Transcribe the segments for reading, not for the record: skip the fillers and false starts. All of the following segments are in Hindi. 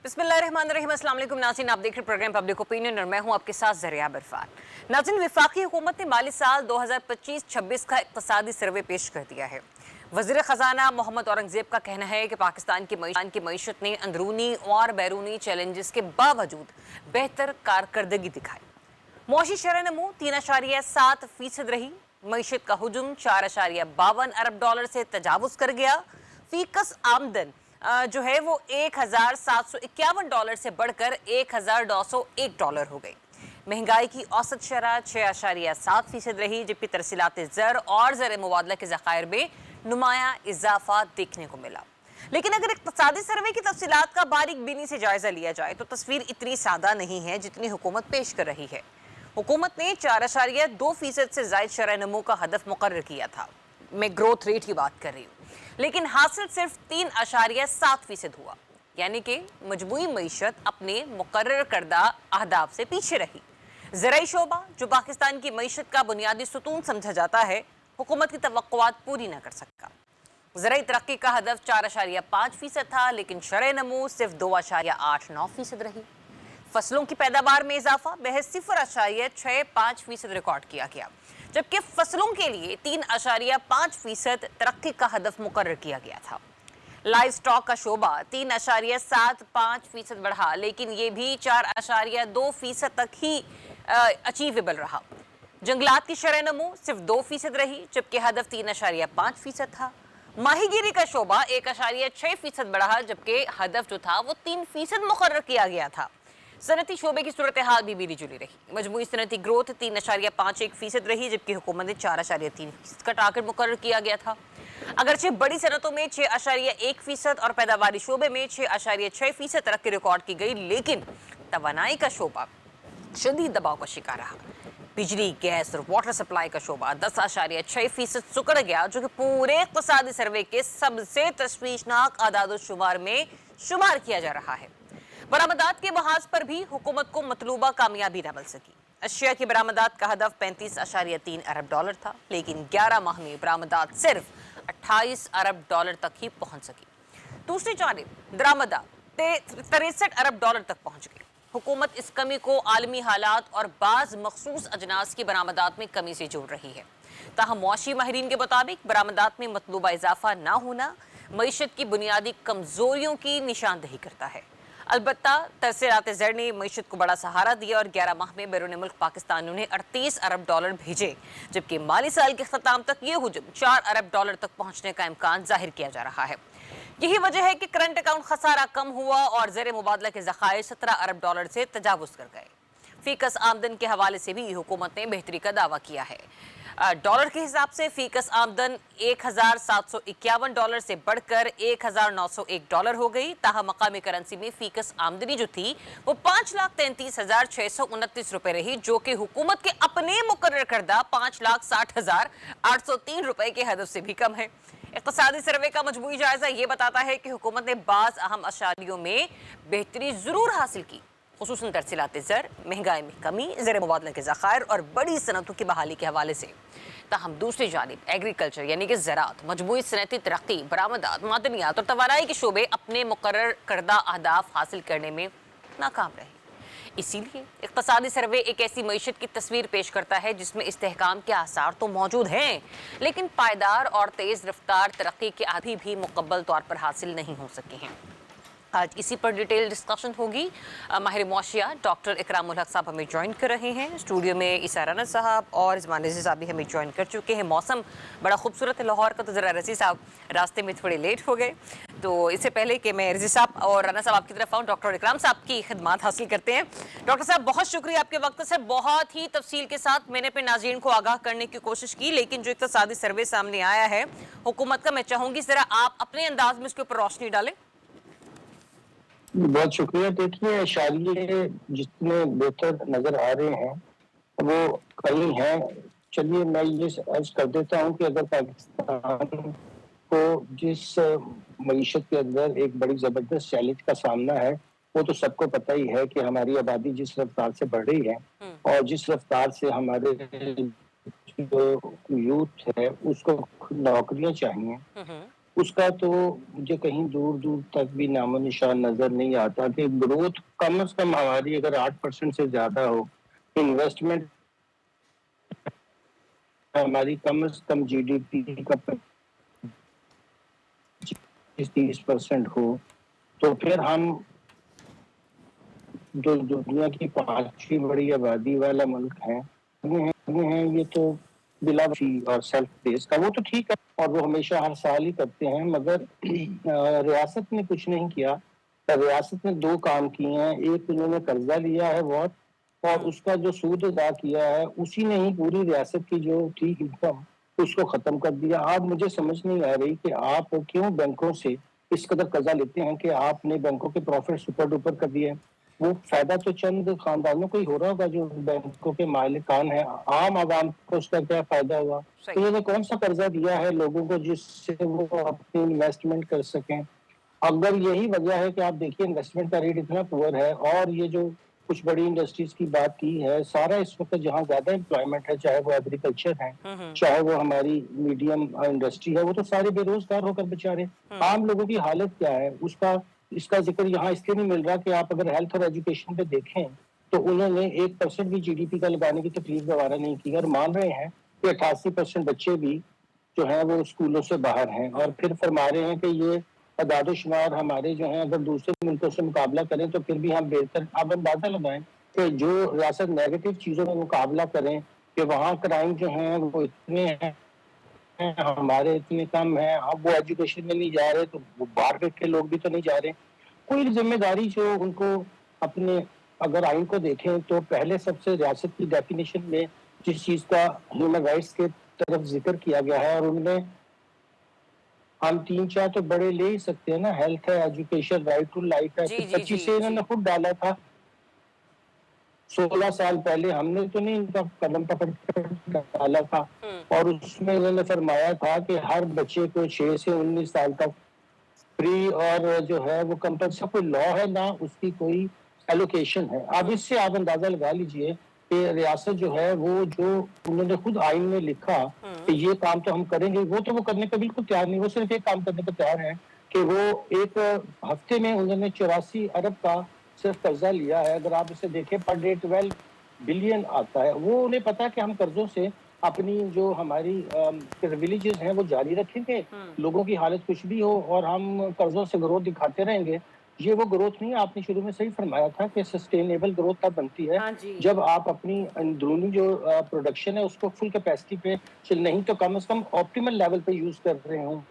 बिस्मिल्लाहिर्रहमानिर्रहीम। अस्सलाम वालेकुम नाज़रीन, आप देख रहे प्रोग्राम पब्लिक ओपिनियन और मैं हूं आपके साथ ज़रिया इरफान। नाज़रीन, वफाकी हुकूमत ने माली साल 2025-26 का इक़्तिसादी सर्वे पेश कर दिया है। वज़ीर ख़जाना मोहम्मद औरंगज़ेब का कहना है कि पाकिस्तान की मईशत ने अंदरूनी और बैरूनी चैलेंजेस के बावजूद बेहतर कारकर्दगी दिखाई। मौशी शरह नमू 3.7% रही। मईशत का हुजूम 4.52 अरब डॉलर से तजावुज़ कर गया। फीकस आमदन जो है वो 1,751 डॉलर से बढ़कर 1,901 डॉलर हो गई। महंगाई की औसत शरह 6.7% रही, जबकि तरसीलात ज़र और ज़र मुबादला के ज़खायर में नुमाया इजाफा देखने को मिला। लेकिन अगर इक़्तिसादी सर्वे की तफसीलात का बारीक बीनी से जायजा लिया जाए तो तस्वीर इतनी सादा नहीं है जितनी हुकूमत पेश कर रही है। हुकूमत ने 4.2% से ज़ायद शरह नमू का हदफ मुकर्रर किया था। मैं ग्रोथ रेट की बात कर रही हूँ, लेकिन हासिल सिर्फ 3.7% हुआ, यानी कि मजमूई मईशत अपने मुकर्रर करदा अहदाफ से पीछे रही। ज़राई शोबा, जो पाकिस्तान की मईशत का बुनियादी सुतून समझा जाता है, हुकूमत की तवक्कुआत पूरी न कर सका। ज़राई तरक्की का हदफ 4.5% था, लेकिन शरह नमू सिर्फ 2.89% रही। फसलों की पैदावार में इजाफा महज 0.65% रिकॉर्ड किया गया, जबकि फसलों के लिए 3.5% तरक्की का हदफ मुकर्रर किया गया था। लाइव स्टॉक का शोबा 3.75% बढ़ा, लेकिन ये भी 4.2% तक ही अचीवेबल रहा। जंगलात की शरह नमू सिर्फ 2% रही, जबकि हदफ 3.5% था। माहीगीरी का शोबा 1.6% बढ़ा, जबकि हदफ जो था वो 3% मुकर्रर किया गया था। सनती शोबे की सूरत हाल भी मिली जुली रही। मजमूई सनती ग्रोथ 3.51% रही, जबकि हुकूमत ने 4.3% का टारगेट मुकर्रर किया गया था। अगरचे बड़ी सनतों में 6.1% और पैदावारी शोबे में 6.6% तरक्की रिकॉर्ड की गई, लेकिन तवानाई का शोबा शदीद दबाव का शिकार रहा। बिजली, गैस और वाटर सप्लाई का शोबा 10.6% सुकड़ गया, जो कि पूरे इक़्तिसादी सर्वे के सबसे तशवीशनाक आदाद-ओ-शुमार में शुमार किया जा रहा है। बरामदात के महाज पर भी हुकूमत को मतलूबा कामयाबी न मिल सकी। अशिया की बरामदात का हदफ 35.3 अरब डॉलर था, लेकिन 11 माह में बरामदात सिर्फ 28 अरब डॉलर तक ही पहुंच सकी। दूसरी जानिब दरामदात 63 अरब डॉलर तक पहुंच गई। हुकूमत इस कमी को आलमी हालात और बाज़ मखसूस अजनास की बरामदात में कमी से जोड़ रही है। ताहम मुआशी माहिरीन के मुताबिक बरामदात में मतलूबा इजाफा न होना मईशत की बुनियादी कमजोरियों की निशानदही करता है। अलबत्ता तरसीलात ज़र ने मईशत को बड़ा सहारा दिया और 11 माह में बैरून मुल्क पाकिस्तान ने 38 अरब डॉलर भेजे, जबकि माली साल के अख्ताम तक ये हुजूम 4 अरब डॉलर तक पहुंचने का इम्कान जाहिर किया जा रहा है। यही वजह है कि करंट अकाउंट खसारा कम हुआ और ज़र मुबादला के ज़खायर 17 अरब डॉलर से तजावुज़ कर गए। फीकस आमदन के हवाले से भी हुकूमत ने बेहतरी का दावा किया है। डॉलर के हिसाब से फीकस आमदन 1,751 डॉलर से बढ़कर 1,901 डॉलर हो गई। ताहा मकामी करेंसी में फीकस आमदनी जो थी वो 5,33,629 रुपए रही, जो कि हुकूमत के अपने मुकर्रर करदा 5,60,803 रुपए के हदफ से भी कम है। इक़्तिसादी सर्वे का मजमूई जायजा ये बताता है कि हुकूमत ने बाज़ अहम अशारियों में बेहतरी जरूर हासिल की, खुसूसन तरसीलात ज़र, महंगाई में कमी, ज़र मुबादला के ज़खायर और बड़ी सनतों की बहाली के हवाले से। ताहम दूसरी जानिब एग्रीकल्चर यानी कि ज़राअत, मजमूई सनती तरक्की, बरामदात, मादनियात और तवानाई के शोबे अपने मुकर्रर करदा अहदाफ हासिल करने में नाकाम रहे। इसीलिए इक़्तिसादी सर्वे एक ऐसी मईशत की तस्वीर पेश करता है जिसमें इस्तेहकाम के आसार तो मौजूद हैं, लेकिन पायदार और तेज़ रफ्तार तरक्की के आदि भी मुकम्मल तौर पर हासिल नहीं हो सके हैं। आज इसी पर डिटेल डिस्कशन होगी। माहिर मुआशिया डॉक्टर इकरामुल हक साहब हमें ज्वाइन कर रहे हैं स्टूडियो में। ईसा राना साहब और इस्मान रज़ी साहब भी हमें ज्वाइन कर चुके हैं। मौसम बड़ा खूबसूरत है लाहौर का, तो ज़रा रज़ी साहब रास्ते में थोड़े लेट हो गए, तो इससे पहले कि मैं रज़ी साहब और राना साहब आपकी तरफ आऊँ, डॉक्टर इकराम साहब की खिदमत हासिल करते हैं। डॉक्टर साहब, बहुत शुक्रिया आपके वक्त से। बहुत ही तफसील के साथ मैंने अपने नाज़रीन को आगाह करने की कोशिश की, लेकिन जो इक़्तिसादी सर्वे सामने आया है हुकूमत का, मैं चाहूँगी ज़रा आप अपने अंदाज में उसके ऊपर रोशनी डालें। बहुत शुक्रिया। देखिए, इशारे जितने बेहतर नजर आ रहे हैं वो कई हैं। चलिए मैं ये अर्ज कर देता हूँ कि अगर पाकिस्तान को जिस मईशत के अंदर एक बड़ी जबरदस्त चैलेंज का सामना है, वो तो सबको पता ही है कि हमारी आबादी जिस रफ्तार से बढ़ रही है और जिस रफ्तार से हमारे जो यूथ है उसको नौकरियां चाहिए, उसका तो मुझे कहीं दूर दूर तक भी नामो निशान नजर नहीं आता कि ग्रोथ कम से कम हमारी अगर 8% से ज्यादा हो, इन्वेस्टमेंट हमारी कम से कम जीडीपी का 25-30% हो, तो फिर हम जो दुनिया की 5वीं बड़ी आबादी वाला मुल्क है, ये तो बिला और सेल्फ बेस का वो तो ठीक है और वो हमेशा हर साल ही करते हैं, मगर रियासत ने कुछ नहीं किया। रियासत ने 2 काम किए हैं, एक उन्होंने कर्जा लिया है बहुत और उसका जो सूद अदा किया है उसी ने ही पूरी रियासत की जो थी इनकम उसको खत्म कर दिया। अब मुझे समझ नहीं आ रही कि आप क्यों बैंकों से इस कदर कर्जा लेते हैं कि आपने बैंकों के प्रॉफिट सुपर डुपर कर दिए। वो फायदा तो चंद खानदानों को ही हो रहा होगा जो बैंकों के मालिकान है, आम आवाम को उसका क्या फायदा हुआ। तो इन्होंने कौन सा कर्जा दिया है लोगों को जिससे वो अपनी इन्वेस्टमेंट कर सकें। अगर यही वजह है कि आप देखिए इन्वेस्टमेंट का रेट इतना पुअर है और ये जो कुछ बड़ी इंडस्ट्रीज की बात की है, सारा इस वक्त जहाँ ज्यादा एम्प्लॉयमेंट है, चाहे वो एग्रीकल्चर है, चाहे वो हमारी मीडियम इंडस्ट्री है, वो तो सारे बेरोजगार होकर बेचारे। आम लोगों की हालत क्या है उसका इसका जिक्र यहाँ इसलिए नहीं मिल रहा कि आप अगर हेल्थ और एजुकेशन पे देखें तो उन्होंने 1% भी जीडीपी का लगाने की तकलीफ गवारा नहीं की और मान रहे हैं कि 88% बच्चे भी जो है वो स्कूलों से बाहर हैं और फिर फरमा रहे हैं कि ये अदाद-ओ-शुमार हमारे जो हैं अगर दूसरे मुल्कों से मुकाबला करें तो फिर भी हम बेहतर। आप अंदाजा लगाएं कि जो रियासत नेगेटिव चीजों में मुकाबला करें कि वहाँ क्राइम जो है वो इतने हैं, हमारे इतने कम है, अब वो एजुकेशन में नहीं जा रहे तो वो बाहर के लोग भी तो नहीं जा रहे। कोई जिम्मेदारी जो उनको अपने अगर आइन को देखें तो पहले सबसे रियासत की डेफिनेशन में जिस चीज का ह्यूमन राइट्स के तरफ जिक्र किया गया है और उनमें हम 3-4 तो बड़े ले ही सकते हैं ना, हेल्थ है, एजुकेशन, राइट टू लाइफ है, जी, जी, 25 जी, से इन्होंने जी। खुद डाला था 16 साल पहले, हमने तो नहीं इनका कदम पकड़ कर डाला था और उसमें इन्होंने फरमाया था कि हर बच्चे को 6 से 19 साल तक फ्री और जो है वो कंपल्सरी कोई लॉ है ना उसकी कोई एलोकेशन है। अब इससे आप अंदाजा लगा लीजिए कि रियासत जो है वो जो उन्होंने खुद आइन में लिखा कि ये काम तो हम करेंगे, वो तो वो करने को बिल्कुल तैयार नहीं। वो सिर्फ एक काम करने को तैयार है कि वो एक हफ्ते में उन्होंने 84 अरब का सिर्फ कर्जा लिया है। अगर आप इसे देखें पर डे 12 बिलियन आता है। वो उन्हें पता है कि हम कर्जों से अपनी जो हमारी प्रिविलेजेस हैं वो जारी रखेंगे, लोगों की हालत कुछ भी हो और हम कर्जों से ग्रोथ दिखाते रहेंगे। ये वो ग्रोथ नहीं है। आपने शुरू में सही फरमाया था कि सस्टेनेबल ग्रोथ तब बनती है हाँ जी। जब आप अपनी अंदरूनी जो प्रोडक्शन है उसको फुल कैपेसिटी पे नहीं तो कम से कम ऑप्टिमल लेवल पे यूज कर रहे हो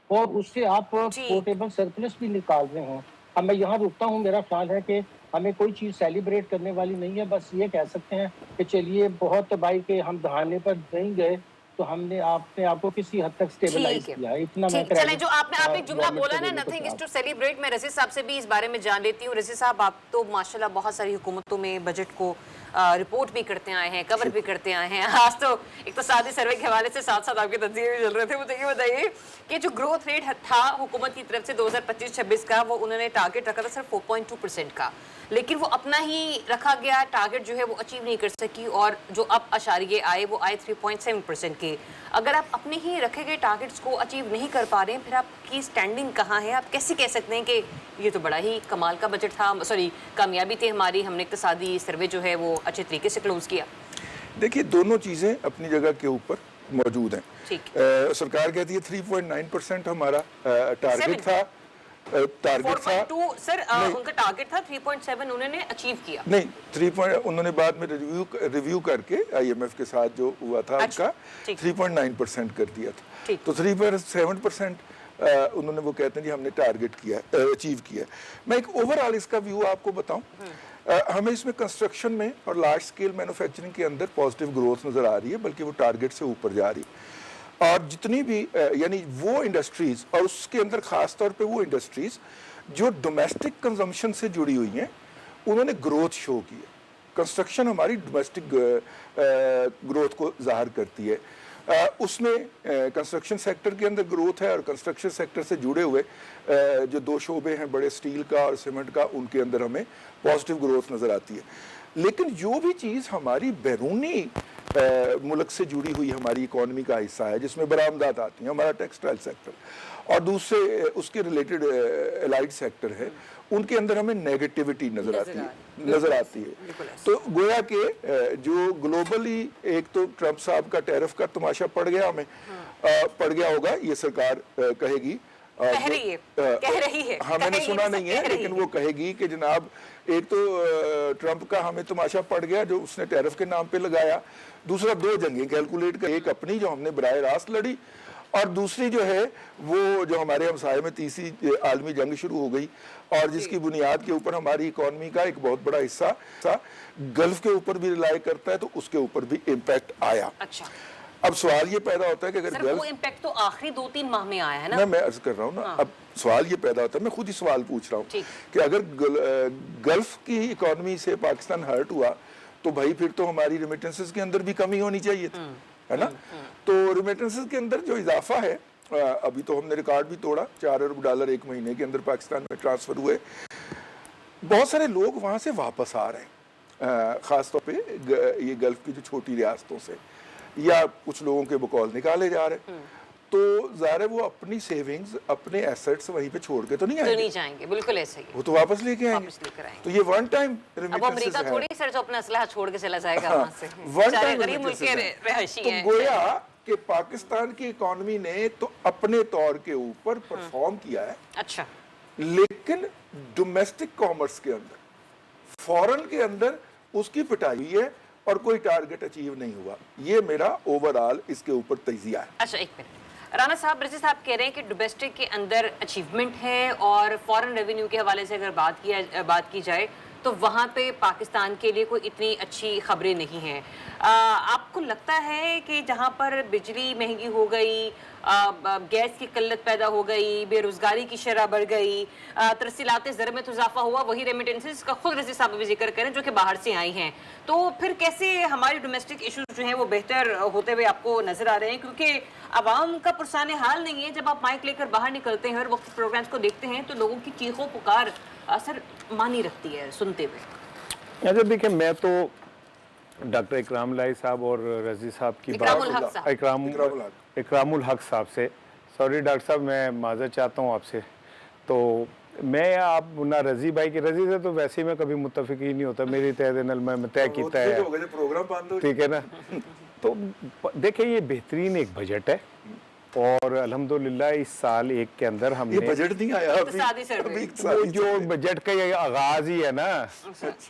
और उससे आप जी। पोर्टेबल सरप्लस भी निकाल रहे हो। अब मैं यहाँ रुकता हूँ। मेरा ख्याल है कि हमें कोई चीज सेलिब्रेट करने वाली नहीं है, बस ये कह सकते हैं कि चलिए बहुत भाई के हम दहाने पर नहीं गए तो हमने अपने आप को किसी हद तक स्टेबलाइज ठीक है। किया। इतना मैं ठीक, चलें, जो आपने एक जुमला गवर्नमेंट बोला को ना, देने को नथिंग इज तैयार टू सेलिब्रेट, मैं रज़ी साहब से भी इस बारे में जान लेती हूँ। रज़ी साहब, आप तो माशाल्लाह बहुत सारी हुकूमतों में बजट को रिपोर्ट भी करते आए हैं, कवर भी करते आए हैं। आज तो इक़्तिसादी सर्वे के हवाले से साथ साथ आपके तज्ज़िये भी चल रहे थे। मुझे ये बताइए कि जो ग्रोथ रेट था हुकूमत की तरफ से 2025-26 का, वो उन्होंने टारगेट रखा था सिर्फ 4.2% का, लेकिन वो अपना ही रखा गया टारगेट जो है वो अचीव नहीं कर सकी और जो अब अशारिये आए वो आए 3.7% के। अगर आप अपने ही रखे गए टारगेट्स को अचीव नहीं कर पा रहे हैं, फिर आपकी स्टैंडिंग कहाँ है? आप कैसे कह सकते हैं कि ये तो बड़ा ही कमाल का बजट था, सॉरी कामयाबी थी हमारी, हमने इक़्तिसादी सर्वे जो है वो अच्छे तरीके से क्लोज किया? देखिए, दोनों चीज़ें अपनी जगह के ऊपर मौजूद हैं। ठीक। सरकार कहती है 3.9% हमारा टारगेट था। 4.2 सर, उनका टारगेट था 3.7, उन्होंने अचीव किया। नहीं, 3 उन्होंने बाद में रिव्यू करके IMF के साथ जो हुआ था अच्छा, उनका 3.9% कर दिया था। ठीक। तो 3.7% उन्होंने वो कहते हैं जी हमने टारगेट किया, अचीव किया। मैं एक ओवरऑल इसका व्यू आपको बताऊं। हमें इसमें कंस्ट्रक्शन में और लार्ज स्केल मैन्युफैक्चरिंग के अंदर पॉजिटिव ग्रोथ नज़र आ रही है, बल्कि वो टारगेट से ऊपर जा रही है। और जितनी भी यानी वो इंडस्ट्रीज़ और उसके अंदर ख़ास तौर पे वो इंडस्ट्रीज़ जो डोमेस्टिक कंजम्पशन से जुड़ी हुई हैं, उन्होंने ग्रोथ शो की है। कंस्ट्रक्शन हमारी डोमेस्टिक ग्रोथ को ज़ाहिर करती है। उसमें कंस्ट्रक्शन सेक्टर के अंदर ग्रोथ है और कंस्ट्रक्शन सेक्टर से जुड़े हुए जो 2 शोबे हैं बड़े, स्टील का और सीमेंट का, उनके अंदर हमें पॉजिटिव ग्रोथ नज़र आती है। लेकिन जो भी चीज़ हमारी बैरूनी मुल्क से जुड़ी हुई हमारी इकॉनमी का हिस्सा है, जिसमें बरामदात आती हैं, हमारा टेक्सटाइल सेक्टर और दूसरे उसके रिलेटेड एलाइड सेक्टर है, उनके अंदर हमें नेगेटिविटी नजर आती है। तो गोया के जो ग्लोबली एक तो ट्रंप साहब का टैरिफ का तमाशा पड़ गया हमें, पड़ गया होगा ये सरकार कहेगी, कह रही है हाँ मैंने सुना नहीं है, लेकिन वो कहेगी कि जनाब एक तो ट्रंप का हमें तमाशा पड़ गया जो उसने टैरिफ के नाम पे लगाया, दूसरा 2 जंगें कैलकुलेट कर, एक अपनी जो हमने बराह रास्त लड़ी और दूसरी जो है वो जो हमारे हमसाये में तीसरी आलमी जंग शुरू हो गई और जिसकी बुनियाद के ऊपर हमारी इकॉनमी का एक बहुत बड़ा हिस्सा गल्फ के ऊपर भी रिलाई करता है, तो उसके ऊपर भी इम्पैक्ट आया। अच्छा, अब सवाल ये पैदा होता है कि अगर वो इम्पैक्ट तो आखिरी 2-3 माह में आया है ना, मैं अर्ज कर रहा हूँ ना, अब सवाल ये पैदा होता है, मैं खुद ही सवाल पूछ रहा हूँ कि अगर गल्फ की इकॉनमी से पाकिस्तान हर्ट हुआ तो भाई फिर तो हमारी रेमिटेंसेस के अंदर भी कमी होनी चाहिए थी, है ना। तो रेमिटेंसेस के अंदर जो इजाफा है, अभी तो हमने रिकॉर्ड भी तोड़ा, $4 अरब 1 महीने के अंदर पाकिस्तान में ट्रांसफर हुए, बहुत सारे लोग वहां से वापस आ रहे हैं, खासतौर पे ये गल्फ की जो छोटी रियासतों से, या कुछ लोगों के बकौल निकाले जा रहे हैं, तो ज़ाहिर है वो अपनी सेविंग्स, अपने एसेट्स वहीं पे छोड़ के तो नहीं जाएंगे, बिल्कुल ऐसे ही, वो तो वापस लेके आएंगे, तो ये वन टाइम अब अमेरिका थोड़ी सर जो अपना असलहा छोड़ के चला जाएगा वहां से, वन टाइम गरीब मुल्क के रहायशी तो हैं। गोया कि पाकिस्तान की इकॉनमी ने तो अपने तौर के ऊपर परफॉर्म किया है, अच्छा, लेकिन डोमेस्टिक कॉमर्स के अंदर, फॉरेन के अंदर उसकी पिटाई हुई है और कोई टारगेट अचीव नहीं हुआ। ये मेरा ओवरऑल इसके ऊपर तजिया है। अच्छा, एक मिनट, राना साहब, रजी साहब कह रहे हैं कि डोमेस्टिक के अंदर अचीवमेंट है और फॉरेन रेवेन्यू के हवाले से अगर बात की जाए तो वहाँ पे पाकिस्तान के लिए कोई इतनी अच्छी खबरें नहीं हैं। आपको लगता है कि जहाँ पर बिजली महंगी हो गई, गैस की किल्लत पैदा हो गई, बेरोजगारी की शरह बढ़ गई, तरसीलात ज़र में तो इजाफा हुआ, वही रेमिटेंसेस का खुद रजी साहब भी जिक्र करें जो कि बाहर से आई हैं, तो फिर कैसे हमारे डोमेस्टिक इशूज जो हैं वो बेहतर होते हुए आपको नजर आ रहे हैं? क्योंकि आवाम का पुरसान हाल नहीं है, जब आप माइक लेकर बाहर निकलते हैं और वक्त प्रोग्राम्स को देखते हैं तो लोगों की चीखों पुकार असर मानी रखती है सुनते हुए। अच्छा देखिए, मैं तो डॉक्टर इकराम लाई साहब और रजी साहब की बात, इकरामुल हक साहब से, सॉरी डॉक्टर साहब मैं माजर चाहता हूँ आपसे, तो मैं आप ना रजी भाई की, रजी से तो वैसे ही मैं कभी मुत्तफिक ही नहीं होता, मेरी तय दिल में तय किया है, ठीक है ना। तो देखिए ये बेहतरीन एक बजट है और अल्हम्दुलिल्लाह इस साल एक के अंदर हमने, ये बजट नहीं आया अभी वो जो बजट का ये आगाज ही है ना,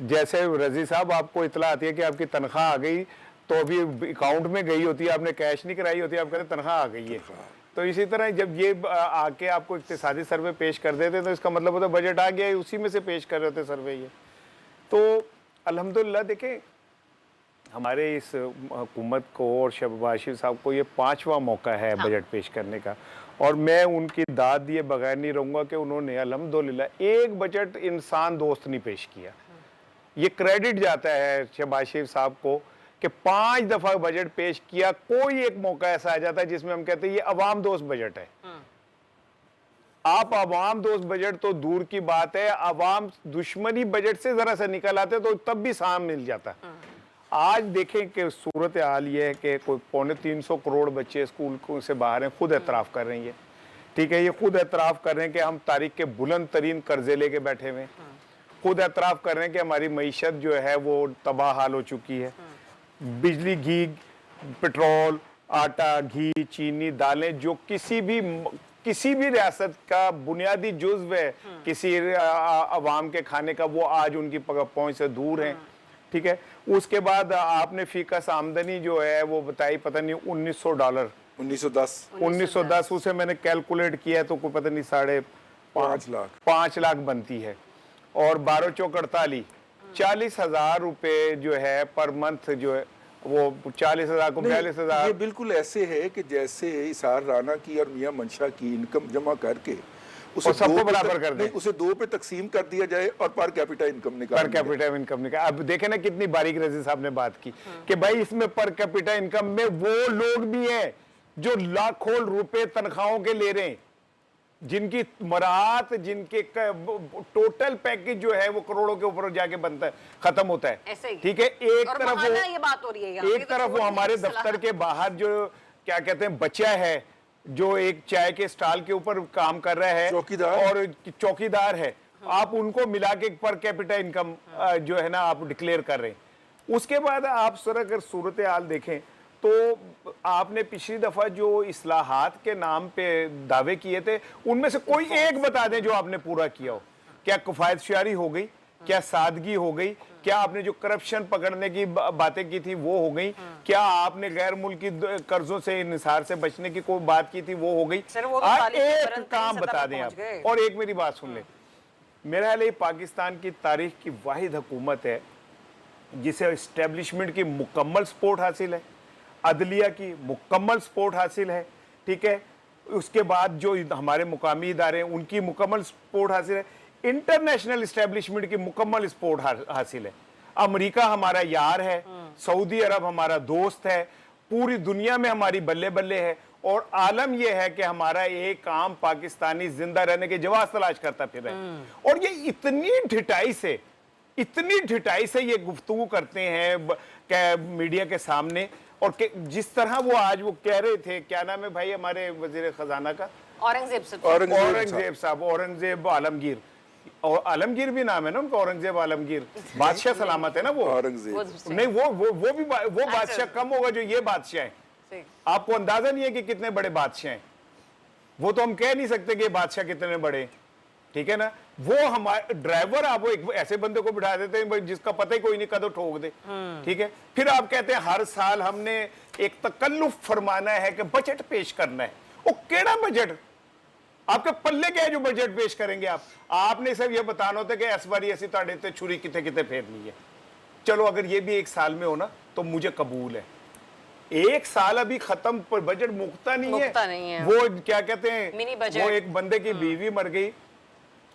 जैसे रजी साहब आपको इतला आती है कि आपकी तनख्वाह आ गई तो अभी अकाउंट में गई होती है, आपने कैश नहीं कराई होती, आप कहते तनख्वाह आ गई है, तो इसी तरह जब ये आके आपको इक्तिसादी सर्वे पेश कर देते तो इसका मतलब होता है बजट आ गया, उसी में से पेश कर रहे होते सर्वे ये। तो अल्हम्दुलिल्लाह देखें हमारे इस हुकूमत को और शहबाज शरीफ साहब को ये 5वां मौका है बजट पेश करने का, और मैं उनकी दाद दिए बगैर नहीं रहूँगा कि उन्होंने अल्हम्दुलिल्लाह एक बजट इंसान दोस्त नहीं पेश किया। ये क्रेडिट जाता है शहबाज शरीफ साहब को कि 5 दफ़ा बजट पेश किया, कोई एक मौका ऐसा आ जाता है जिसमें हम कहते हैं ये अवाम दोस्त बजट है। आप अवाम दोस्त बजट तो दूर की बात है, अवाम दुश्मनी बजट से जरा सा निकल आते तो तब भी साम मिल जाता। आज देखें कि सूरत हाल ये है कि कोई 350 करोड़ बच्चे स्कूल से बाहर हैं, खुद एतराफ़ कर रही है, ठीक है, ये खुद एतराफ़ कर रहे हैं कि हम तारीख के बुलंद तरीन कर्जे लेके बैठे हुए हैं, खुद एतराफ़ कर रहे हैं कि हमारी मईशत जो है वो तबाह हाल हो चुकी है, बिजली, घी, पेट्रोल, आटा, घी, चीनी, दालें जो किसी भी रियासत का बुनियादी जुज़्व है किसी अवाम के खाने का, वो आज उनकी पहुंच से दूर हैं, ठीक है। उसके बाद आपने फीकस आमदनी जो है वो बताई पता नहीं $1900, 1910 उसे मैंने कैलकुलेट किया है तो कोई पता नहीं 5.5 लाख बनती है, और 12 चौक 48 40,000 रुपए जो है पर मंथ जो है वो 40,000 को 42,000। ये बिल्कुल ऐसे है कि जैसे इसार राना की और मियां मंशा की इनकम जमा करके उसे सबको बराबर कर दे, उसे 2 पे तकसीम कर दिया जाए और पर कैपिटा इनकम निकाल, अब देखे ना कितनी बारीक रजी साहब ने बात की कि भाई इसमें पर कैपिटा इनकम में वो लोग भी हैं जो लाखों रुपए तनख्वाहों के ले रहे हैं, जिनकी मराहत, जिनके टोटल पैकेज जो है वो करोड़ों के ऊपर जाके बनता है, खत्म होता है, ठीक है। एक तरफ वो, ये बात हो रही है, एक तरफ वो हमारे दफ्तर के बाहर जो क्या कहते हैं बच्चा है जो एक चाय के स्टॉल के ऊपर काम कर रहा है चौकीदार। और चौकीदार है, आप उनको मिला के पर कैपिटा इनकम जो है ना आप डिक्लेयर कर रहे हैं। उसके बाद आप सर अगर सूरत हाल देखें तो आपने पिछली दफा जो इस्लाहात के नाम पे दावे किए थे उनमें से कोई एक बता दें जो आपने पूरा किया हो। क्या किफायतशारी हो गई, क्या सादगी हो गई, क्या आपने जो करप्शन पकड़ने की बातें की थी वो हो गई, क्या आपने गैर मुल्की कर्जों से इंसार से बचने की कोई बात की थी वो हो गई। सर, वो तो आज 40 के एक तुरंत काम सतह बता पर दें पहुंच आप, गए। और एक मेरी बात सुन ले। मेरा ख्याल है पाकिस्तान की तारीख की वाहिद हुकूमत है जिसे एस्टेब्लिशमेंट की मुकम्मल सपोर्ट हासिल है, अदलिया की मुकम्मल सपोर्ट हासिल है, ठीक है, उसके बाद जो हमारे मुकामी इदारे हैं उनकी मुकम्मल सपोर्ट हासिल है, इंटरनेशनल एस्टेब्लिशमेंट की मुकम्मल सपोर्ट हासिल है। अमेरिका हमारा यार है, सऊदी अरब हमारा दोस्त है, पूरी दुनिया में हमारी बल्ले बल्ले है, और आलम यह है कि हमारा एक आम पाकिस्तानी जिंदा रहने के जवाब तलाश करता फिर है। और ये इतनी ढिठाई से ये गुफ्तगू करते हैं मीडिया के सामने, और जिस तरह वो आज वो कह रहे थे, क्या नाम है भाई हमारे वजीर खजाना का, औरंगजेब साहब, औरंगजेब आलमगीर, और आलमगीर भी नाम है ना उनका, औरंगजेब आलमगीर, बादशाह सलामत है ना वो, औरंगजेब नहीं वो बादशाह कम होगा जो ये बादशाह है। आपको अंदाजा नहीं है कि कितने बड़े बादशाह हैं, वो तो हम कह नहीं सकते कि बादशाह कितने बड़े, ठीक है ना। वो हमारे ड्राइवर, आप वो एक ऐसे बंदे को बिठा देते हैं जिसका पता ही कोई नहीं कदों ठोक दे, ठीक है। फिर आप कहते हैं हर साल हमने एक तकल्लुफ फरमाना है कि बजट पेश करना है। वो केड़ा बजट, आपके पल्ले क्या है जो बजट पेश करेंगे आप? आपने सिर्फ ये बताना होता है कि इस बारी ऐसी ताड़े ते छुरी कितने कितने फेरनी है। चलो अगर ये भी एक साल में हो ना तो मुझे कबूल है। एक साल अभी खत्म पर बजट मुकता नहीं है। वो क्या कहते हैं, वो एक बंदे की बीवी मर गई,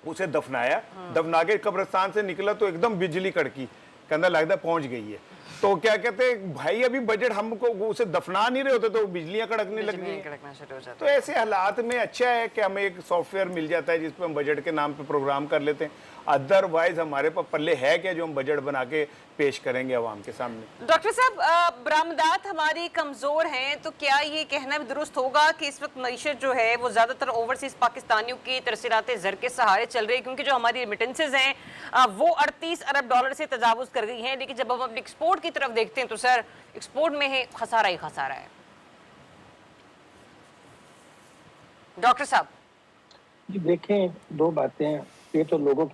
उसे दफनाया, दफना के कब्रिस्तान से निकला तो एकदम बिजली कड़की, कहना लगता पहुंच गई है। तो क्या कहते हैं भाई अभी बजट हमको उसे दफना नहीं रहे होते तो बिजलियां कड़कने लग गई। तो ऐसे हालात में अच्छा है कि हमें एक सॉफ्टवेयर मिल जाता है जिसपे हम बजट के नाम पे प्रोग्राम कर लेते हैं। अदरवाइज हमारे पास पल्ले है क्या जो हम बजट बना के पेश करेंगे अवाम के सामने। डॉक्टर साहब, बरामदात हमारी कमजोर हैं, तो क्या ये कहना भी दुरुस्त होगा कि इस वक्त मईशत जो है वो ज्यादातर ओवरसीज पाकिस्तानियों की तरसीरात ज़र के सहारे चल रही है, क्योंकि जो हमारी रिमिटेंसेज हैं वो 38 अरब डॉलर से तजावुज कर गई हैं। लेकिन जब हम अपने एक्सपोर्ट की तरफ देखते हैं तो सर एक्सपोर्ट में है खसारा ही खसारा है। डॉक्टर साहब जी देखें, दो बातें, ये तो लोगों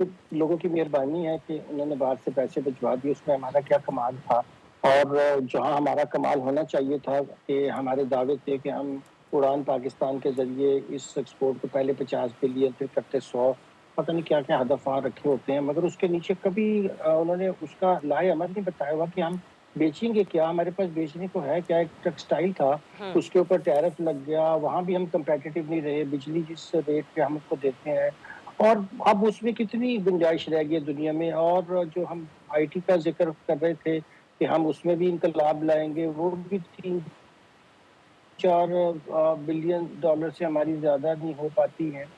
की मेहरबानी है कि उन्होंने बाहर से पैसे भिजवा दिए, उसमें हमारा क्या कमाल था। और जहां हमारा कमाल होना चाहिए था कि हमारे दावे थे कि हम उड़ान पाकिस्तान के जरिए इस एक्सपोर्ट को पहले 50 बिलियन फिर करते 100, पता नहीं क्या क्या हदफ वहाँ रखे होते हैं, मगर उसके नीचे कभी उन्होंने उसका लाए अमल नहीं बताया हुआ कि हम बेचेंगे क्या, हमारे पास बेचने को है क्या। एक टेक्सटाइल था, उसके ऊपर टैरिफ लग गया, वहाँ भी हम कंपेटिटिव नहीं रहे, बिजली जिस रेट पे हम उसको देते हैं, और अब उसमें कितनी गुंजाइश रह गई दुनिया में। और जो हम आईटी का जिक्र कर रहे थे कि हम उसमें भी इनकलाब लाएंगे, वो भी 3-4 बिलियन डॉलर से हमारी ज़्यादा नहीं हो पाती है।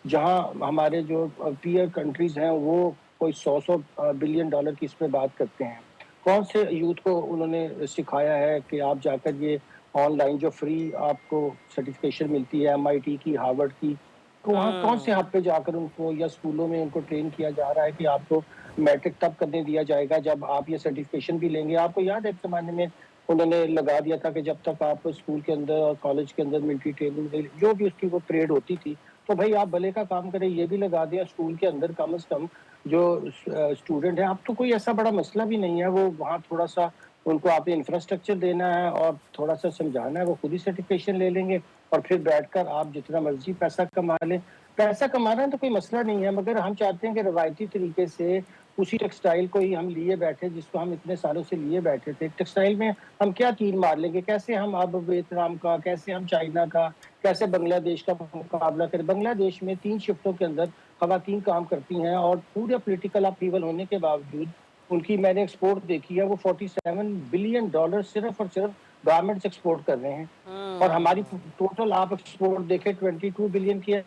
जहाँ हमारे जो पीयर कंट्रीज हैं वो कोई 100 बिलियन डॉलर की इस पर बात करते हैं। कौन से यूथ को उन्होंने सिखाया है कि आप जाकर ये ऑनलाइन जो फ्री आपको सर्टिफिकेशन मिलती है MIT की, हार्वर्ड की, तो वहाँ कौन से हब पे जाकर उनको या स्कूलों में उनको ट्रेन किया जा रहा है कि आपको मैट्रिक तब करने दिया जाएगा जब आप ये सर्टिफिकेशन भी लेंगे। आपको याद है एक ज़माने में उन्होंने लगा दिया था कि जब तक आप स्कूल के अंदर और कॉलेज के अंदर मिलिट्री ट्रेनिंग जो भी उसकी वो परेड होती थी, तो भाई आप भले का काम करें, ये भी लगा दिया स्कूल के अंदर कम से कम जो स्टूडेंट है। अब तो कोई ऐसा बड़ा मसला भी नहीं है, वो वहाँ थोड़ा सा उनको आपने इंफ्रास्ट्रक्चर देना है और थोड़ा सा समझाना है, वो खुद ही सर्टिफिकेशन ले लेंगे और फिर बैठकर आप जितना मर्जी पैसा कमा लें। पैसा कमाना तो कोई मसला नहीं है, मगर हम चाहते हैं कि रवायती तरीके से उसी टेक्सटाइल को ही हम लिए बैठे जिसको हम इतने सालों से लिए बैठे थे। टेक्सटाइल में हम क्या तीर मार लेंगे, कैसे हम अब वियतनाम का, कैसे हम चाइना का, कैसे बांग्लादेश का मुकाबला करें। बांग्लादेश में 3 शिफ्टों के अंदर खवातीन काम करती हैं और पूरे पॉलिटिकल अपहीवल होने के बावजूद उनकी मैंने एक्सपोर्ट देखी है, वो 47 बिलियन डॉलर सिर्फ और सिर्फ गारमेंट्स एक्सपोर्ट कर रहे हैं। और हमारी टोटल आप एक्सपोर्ट देखें 22 बिलियन की है।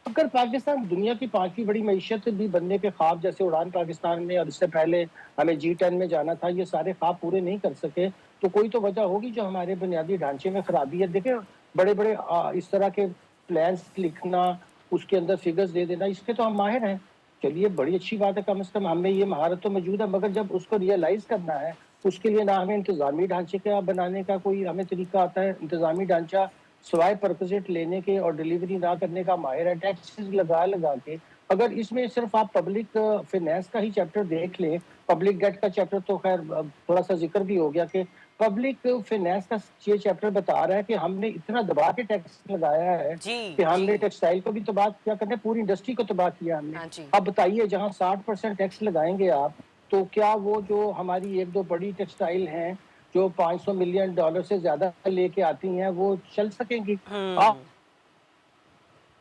अगर पाकिस्तान दुनिया की 5वीं बड़ी मईशत भी बनने के ख्वाब जैसे उड़ान पाकिस्तान में और इससे पहले हमें G10 में जाना था, ये सारे ख्वाब पूरे नहीं कर सके, तो कोई तो वजह होगी जो हमारे बुनियादी ढांचे में खराबी है। देखिए बड़े बड़े इस तरह के प्लान्स लिखना, उसके अंदर फिगर्स दे देना, इसके तो हम माहिर हैं। चलिए बड़ी अच्छी बात है, कम से कम हमें ये महारत तो मौजूद है, मगर जब उसको रियलाइज करना है, उसके लिए ना हमें इंतजामी ढांचे का बनाने का कोई हमें तरीका आता है। इंतजामी ढांचा सिवाय परक्विजिट लेने के और डिलीवरी ना करने का माहिर है, टैक्सेस लगा लगा के। अगर इसमें सिर्फ आप पब्लिक फाइनेंस का ही चैप्टर देख लें, पब्लिक डेट का चैप्टर तो खैर थोड़ा सा जिक्र भी हो गया कि पब्लिक फाइनेंस का ये चैप्टर बता रहा है कि हमने इतना दबा के टैक्स लगाया है जी, कि हमने जी। टेक्सटाइल को भी तबाह किया करने, पूरी इंडस्ट्री को तबाह किया हमने। हाँ जी। अब बताइए, जहां 60% टैक्स लगाएंगे आप, तो क्या वो जो हमारी एक दो बड़ी टेक्सटाइल हैं जो $500 मिलियन से ज्यादा लेके आती हैं, वो चल सकेंगी? आप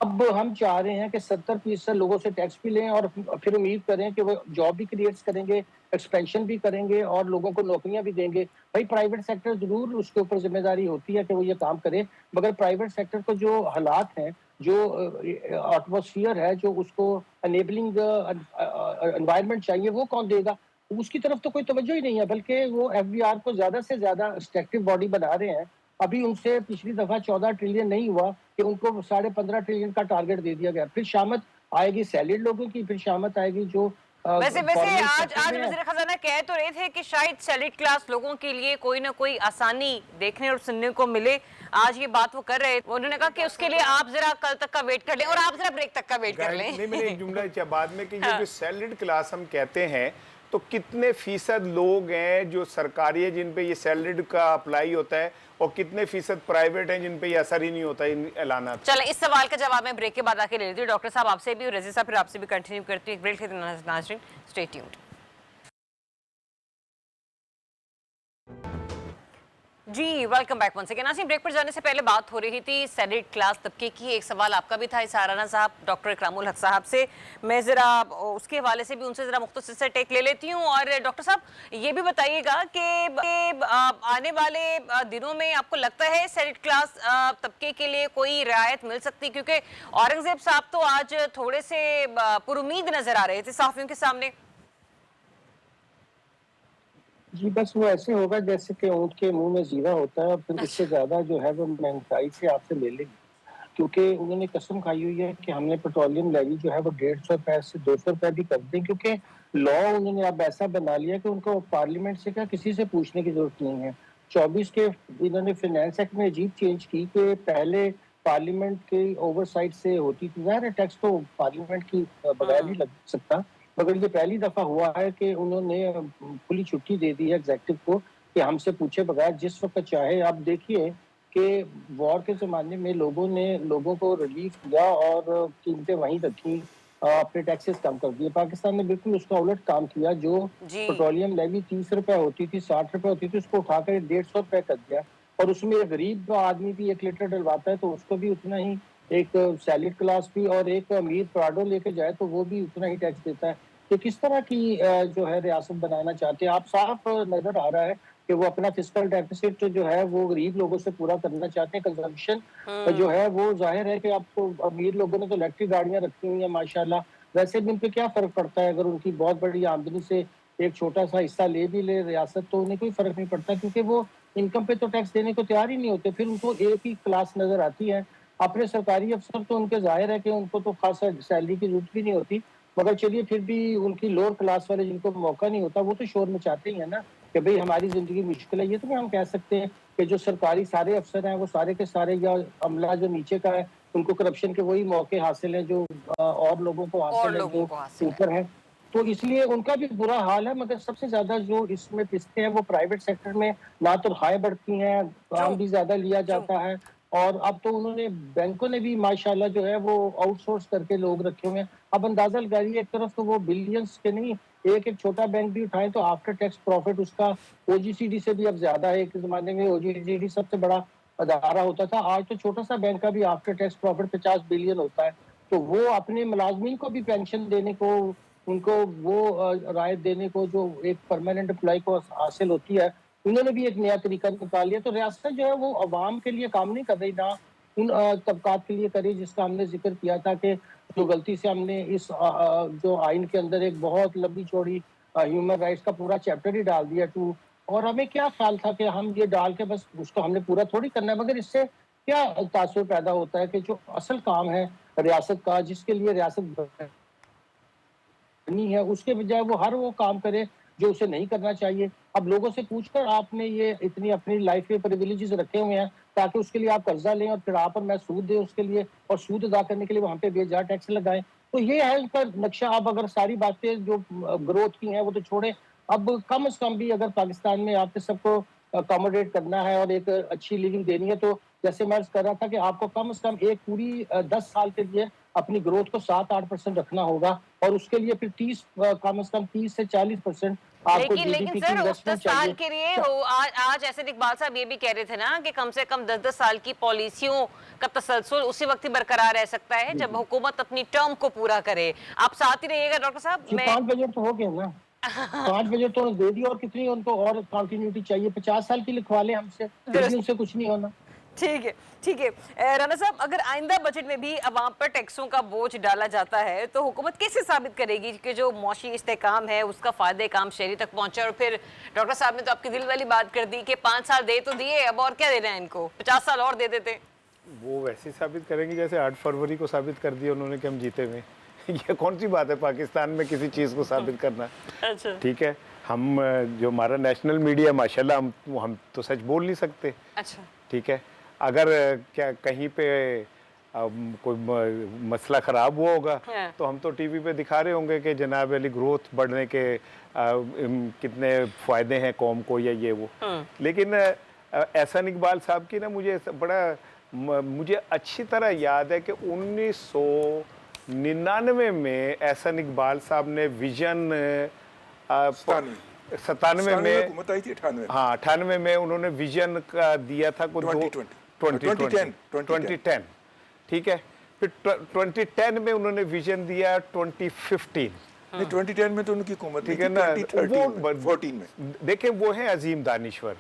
अब हम चाह रहे हैं कि 70% लोगों से टैक्स भी लें और फिर उम्मीद करें कि वो जॉब भी क्रिएट करेंगे, एक्सपेंशन भी करेंगे और लोगों को नौकरियां भी देंगे। भाई प्राइवेट सेक्टर जरूर उसके ऊपर जिम्मेदारी होती है कि वो ये काम करे, मगर प्राइवेट सेक्टर को जो हालात हैं, जो एटमॉस्फेयर है, जो उसको अनेबलिंग एनवायरनमेंट चाहिए, वो कौन देगा? उसकी तरफ तो कोई तवज्जो ही नहीं है, बल्कि वो एफबीआर को ज्यादा से ज्यादा एक्सट्रैक्टिव बॉडी बना रहे हैं। अभी उनसे पिछली दफा 14 ट्रिलियन नहीं हुआ कि उनको 15.5 ट्रिलियन का टारगेट दे दिया गया। फिर शामत आएगी सैलरी लोगों की, फिर शामत आएगी जो वैसे फॉर्मल आज सेक्टर आज में है। वज़ीर खजाना कह तो रहे थे कि शायद सैलरीड क्लास लोगों के लिए कोई ना कोई आसानी देखने और सुनने को मिले। आज ये बात वो कर रहे थे, उन्होंने कहा कि उसके लिए आप जरा कल तक का वेट कर लें और आप जरा ब्रेक तक का वेट कर लें। नहीं, मैंने एक जुमला क्या बाद में कि ये हाँ। जो सैलरीड क्लास हम कहते हैं, तो कितने फीसद लोग हैं जो सरकारी है जिन पे ये सैलरीड का अप्लाई होता है और कितने फीसद प्राइवेट हैं जिन पे ये असर ही नहीं होता इन ऐलानात? चले इस सवाल का जवाब मैं ब्रेक के बाद आके ले लेती हूँ। डॉक्टर साहब आपसे भी और रजी साहब फिर आपसे भी कंटिन्यू करती हूँ। एक ब्रेक लेते हैं नाज़रीन, स्टे ट्यून्ड। जी वेलकम बैक वंस अगेन। नाज़रीन, ब्रेक पर जाने से पहले बात हो रही थी सैलरीड क्लास तबके की। एक सवाल आपका भी था इसाराना साहब डॉक्टर इकरामुल हक साहब से, मैं ज़रा उसके हवाले से भी उनसे ज़रा मुख्तसर से टेक ले लेती हूँ। और डॉक्टर साहब ये भी बताइएगा कि आने वाले दिनों में आपको लगता है सैलरीड क्लास तबके के लिए कोई रियायत मिल सकती, क्योंकि औरंगजेब साहब तो आज थोड़े से पुरुमीद नजर आ रहे थे सहाफ़ियों के सामने। जी बस वो ऐसे होगा जैसे कि ऊँट के मुंह में जीरा होता है, और फिर उससे ज्यादा जो है वो महंगाई से आपसे ले लेंगे, क्योंकि उन्होंने कसम खाई हुई है कि हमने पेट्रोलियम लेवी जो है वो 150 रुपए से 200 रुपए भी कर दें, क्योंकि लॉ उन्होंने अब ऐसा बना लिया कि उनको पार्लियामेंट से क्या किसी से पूछने की जरूरत नहीं है। 24 के इन्होंने फाइनेंस एक्ट में अजीब चेंज की कि पहले पार्लियामेंट की ओवरसाइट से होती थी, ज़ाहिर है टैक्स तो पार्लियामेंट की बगैर नहीं लग सकता, मगर ये पहली दफा हुआ है कि उन्होंने खुली छुट्टी दे दी है एग्जेक्टिव को कि हमसे पूछे बगैर जिस वक्त चाहे। आप देखिए कि वॉर के ज़माने में लोगों ने लोगों को रिलीफ दिया और कीमतें वहीं रखी, अपने टैक्सेस कम कर दिए। पाकिस्तान ने बिल्कुल उसका उलट काम किया। जो जी। पेट्रोलियम लेवी 30 रुपए होती थी, 60 रुपए होती थी, उसको उठाकर 150 रुपए कर दिया। और उसमें एक गरीब आदमी भी 1 लीटर डलवाता है तो उसको भी उतना ही, एक सैलरीड क्लास भी, और एक अमीर प्राडो लेके जाए तो वो भी उतना ही टैक्स देता है। कि किस तरह की जो है रियासत बनाना चाहते हैं आप? साफ नजर आ रहा है कि वो अपना फिस्कल डेफिसिट जो है वो गरीब लोगों से पूरा करना चाहते हैं। कंजम्पशन जो है वो जाहिर है कि आपको, अमीर लोगों ने तो इलेक्ट्रिक गाड़ियां रखी हुई हैं माशाल्लाह, वैसे भी उन पे क्या फर्क पड़ता है? अगर उनकी बहुत बड़ी आमदनी से एक छोटा सा हिस्सा ले भी ले रियासत तो उन्हें कोई फर्क नहीं पड़ता, क्योंकि वो इनकम पे तो टैक्स देने को तैयार ही नहीं होते। फिर उनको एक ही क्लास नजर आती है। अपने सरकारी अफसर तो उनके जाहिर है कि उनको तो खासा सैलरी की जरूरत भी नहीं होती, मगर चलिए फिर भी उनकी लोअर क्लास वाले जिनको मौका नहीं होता वो तो शोर मचाते ही है ना कि भाई हमारी जिंदगी मुश्किल है। ये तो नहीं हम कह सकते हैं कि जो सरकारी सारे अफसर हैं वो सारे के सारे, या अमला जो नीचे का है, उनको करप्शन के वही मौके हासिल हैं जो और लोगों को हासिल है जो ऊपर है। तो इसलिए उनका भी बुरा हाल है। मगर सबसे ज्यादा जो इसमें पिसते हैं वो प्राइवेट सेक्टर में, ना तो हाय बढ़ती हैं, काम भी ज्यादा लिया जाता है, और अब तो उन्होंने बैंकों ने भी माशाल्लाह जो है वो आउटसोर्स करके लोग रखे हुए हैं। अब अंदाजा लगाइए, एक तरफ तो वो बिलियंस के नहीं, एक एक छोटा बैंक भी उठाए तो आफ्टर टैक्स प्रॉफिट उसका ओजीसीडी से भी अब ज्यादा है। एक जमाने में ओजीसीडी सबसे बड़ा अदारा होता था, आज तो छोटा सा बैंक का भी आफ्टर टैक्स प्रॉफिट 50 बिलियन होता है। तो वो अपने मुलाजमीन को भी पेंशन देने को, उनको वो रायत देने को जो एक परमानेंट एम्प्लॉय को हासिल होती है, उन्होंने भी एक नया तरीका निकाल लिया। तो रियासत जो है वो अवाम के लिए काम नहीं कर रही, ना उन तबकात के लिए करी जिसका हमने जिक्र किया था कि जो गलती से हमने इस जो आइन के अंदर एक बहुत लंबी चौड़ी ह्यूमन राइट्स का पूरा चैप्टर ही डाल दिया टू। और हमें क्या ख्याल था कि हम ये डाल के बस उसको हमने पूरा थोड़ी करना है, मगर इससे क्या तासुर पैदा होता है कि जो असल काम है रियासत का, जिसके लिए रियासत बनी है, उसके बजाय वो हर वो काम करे जो उसे नहीं करना चाहिए। अब लोगों से पूछकर आपने ये इतनी अपनी लाइफ में प्रिविलेजेस रखे हुए हैं ताकि उसके लिए आप कर्जा लें और फिर आप और मैं सूद दें उसके लिए, और सूद अदा करने के लिए वहां पे बेजा टैक्स लगाएं। तो ये है इनका नक्शा। अब अगर सारी बातें जो ग्रोथ की हैं वो तो छोड़े, अब कम से कम भी अगर पाकिस्तान में आपने सबको अकोमोडेट करना है और एक अच्छी लिविंग देनी है, तो जैसे मैं कर रहा था कि आपको कम से कम एक पूरी 10 साल के लिए अपनी ग्रोथ को 7-8% रखना होगा, और उसके लिए फिर 30 कम से कम 30 से 40% आपको लेकिन जीडीपी की सर उस 10 इन्वेस्टमेंट साल चाहिए। के लिए हो, आज ऐसे इकबाल साहब ये भी कह रहे थे ना कि कम से कम 10-10 साल की पॉलिसियों का तसलसल उसी वक्त ही बरकरार रह सकता है जब हुकूमत अपनी टर्म को पूरा करे। आप साथ ही रहिएगा डॉक्टर साहब। जी, 5 बजट तो हो गए ना। 5 बजट तो दे दिया, और कितनी उनको और कंटिन्यूटी चाहिए? 50 साल की लिखवा लें हमसे, लेकिन उससे कुछ नहीं होना। ठीक है, ठीक है। राणा साहब, अगर आइंदा बजट में भी अवाम पर टैक्सों का बोझ डाला जाता है तो हुकूमत कैसे साबित करेगी कि जो मौशी इस्तेकाम है उसका फायदे काम शहरी तक पहुंचा? और फिर डॉक्टर साहब ने तो आपकी दिल वाली बात कर दी कि 5 साल दे तो दिए, अब और क्या देना है इनको, 50 साल और दे देते। वो वैसे ही साबित करेंगे जैसे 8 फरवरी को साबित कर दिया उन्होंने कि हम जीते हुए। ये कौन सी बात है पाकिस्तान में किसी चीज़ को साबित करना? अच्छा, ठीक है, हम जो हमारा नेशनल मीडिया माशाल्लाह, हम तो सच बोल नहीं सकते। अच्छा, ठीक है, अगर क्या कहीं पे कोई मसला ख़राब हुआ होगा हाँ। तो हम तो टीवी पे दिखा रहे होंगे कि जनाब अली ग्रोथ बढ़ने के कितने फ़ायदे हैं कौम को, या ये वो। लेकिन एहसान इकबाल साहब की ना मुझे अच्छी तरह याद है कि 1999 में एहसान इकबाल साहब ने विजन 97 में हुकूमत आई थी 98 हाँ 98 में उन्होंने विजन का दिया था कुछ 2010, ठीक है। फिर 2010 में उन्होंने विजन दिया 2015। नहीं, 2010 में तो उनकी हुकूमत ठीक है ना, 2014 में। देखें वो है अजीम दानिश्वर,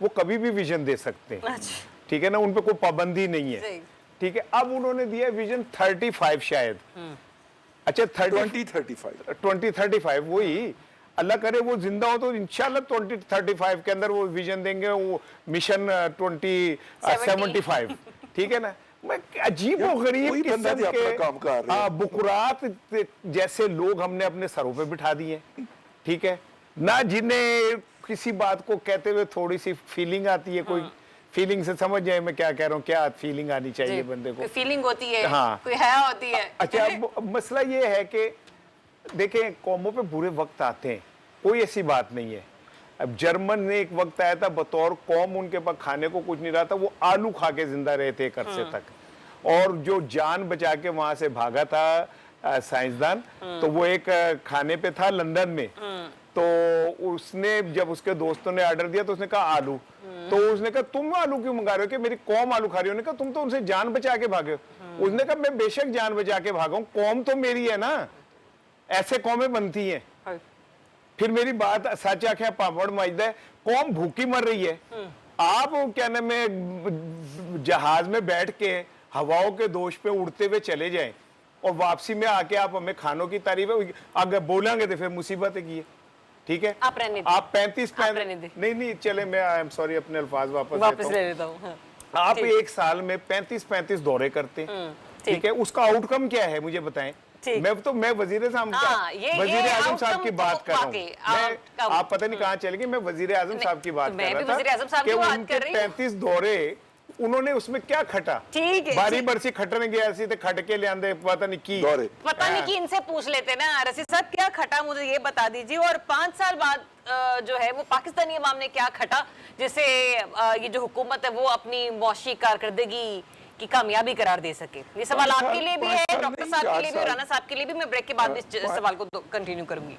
वो कभी भी विजन दे सकते हैं। अच्छा, ठीक है ना, उन पे कोई पाबंदी नहीं है। सही। ठीक है, अब उन्होंने दिया विजन 35 शायद। अच्छा 2035 वही, अल्लाह करे वो जिंदा हो तो इंशाल्लाह 2035 के अंदर वो विजन देंगे, वो मिशन 2075। ठीक है ना, मैं अजीब व गरीब किस्म के बुकरात जैसे लोग हमने अपने सरों पे बिठा दिए। ठीक है ना, जिन्हें किसी बात को कहते हुए थोड़ी सी फीलिंग आती है, कोई फीलिंग से समझ जाए मैं क्या कह रहा हूँ, क्या फीलिंग आनी चाहिए बंदे को, फीलिंग होती है, हाँ, कोई हया होती है। अच्छा अब मसला ये है कि देखें कौमों पे बुरे वक्त आते हैं, कोई ऐसी बात नहीं है। अब जर्मन ने एक वक्त आया था बतौर कौम उनके पास खाने को कुछ नहीं रहा था, वो आलू खा के जिंदा रहे थे एक अरसे तक, और जो जान बचा के वहां से भागा था साइंसदान, तो वो एक खाने पे था लंदन में, तो उसने जब उसके दोस्तों ने ऑर्डर दिया तो उसने कहा आलू, तो उसने कहा तुम आलू क्यों मंगा रहे हो कि मेरी कौम आलू खा रही हो? उन्होंने कहा तुम तो उनसे जान बचा के भागे हो। उसने कहा मैं बेशक जान बचा के भागा हूं, कौम तो मेरी है ना, ऐसे कौमें बनती हैं। फिर मेरी बात सच आखे पापड़ माजदा है, कौम भूखी मर रही है, आप क्या नाम है जहाज में बैठ के हवाओं के दोष पे उड़ते हुए चले जाएं और वापसी में आके आप हमें खानों की तारीफ अगर बोलेंगे तो फिर मुसीबत है। ठीक है, आप 35 नहीं चले, मैं आई एम सॉरी अपने अल्फाज वापस ले लेता हूं। हाँ। आप एक साल में 35 दौरे करते हैं। ठीक है, उसका आउटकम क्या है मुझे बताएं। मैं वजीर आजम साहब की बात कर रहा हूँ, आप पता नहीं कहाँ चले गए, मैं वजीर आजम साहब की बात कर रहा था कि उनके 35 दौरे उन्होंने उसमें क्या खटा, बारी बरसी खटने गया थे खट के ले आंदे पता नहीं की, पता नहीं कि इनसे पूछ लेते ना रसी साहब क्या खटा, मुझे ये बता दीजिए। और 5 साल बाद जो है वो पाकिस्तानी अवाम ने क्या खटा जिससे ये जो हुकूमत है वो अपनी मौशी कारकर्दगी की कामयाबी करार दे सके? ये सवाल आपके लिए भी है, डॉक्टर साहब के लिए भी, राणा साहब के लिए भी। मैं ब्रेक के बाद इस सवाल को कंटिन्यू करूंगी।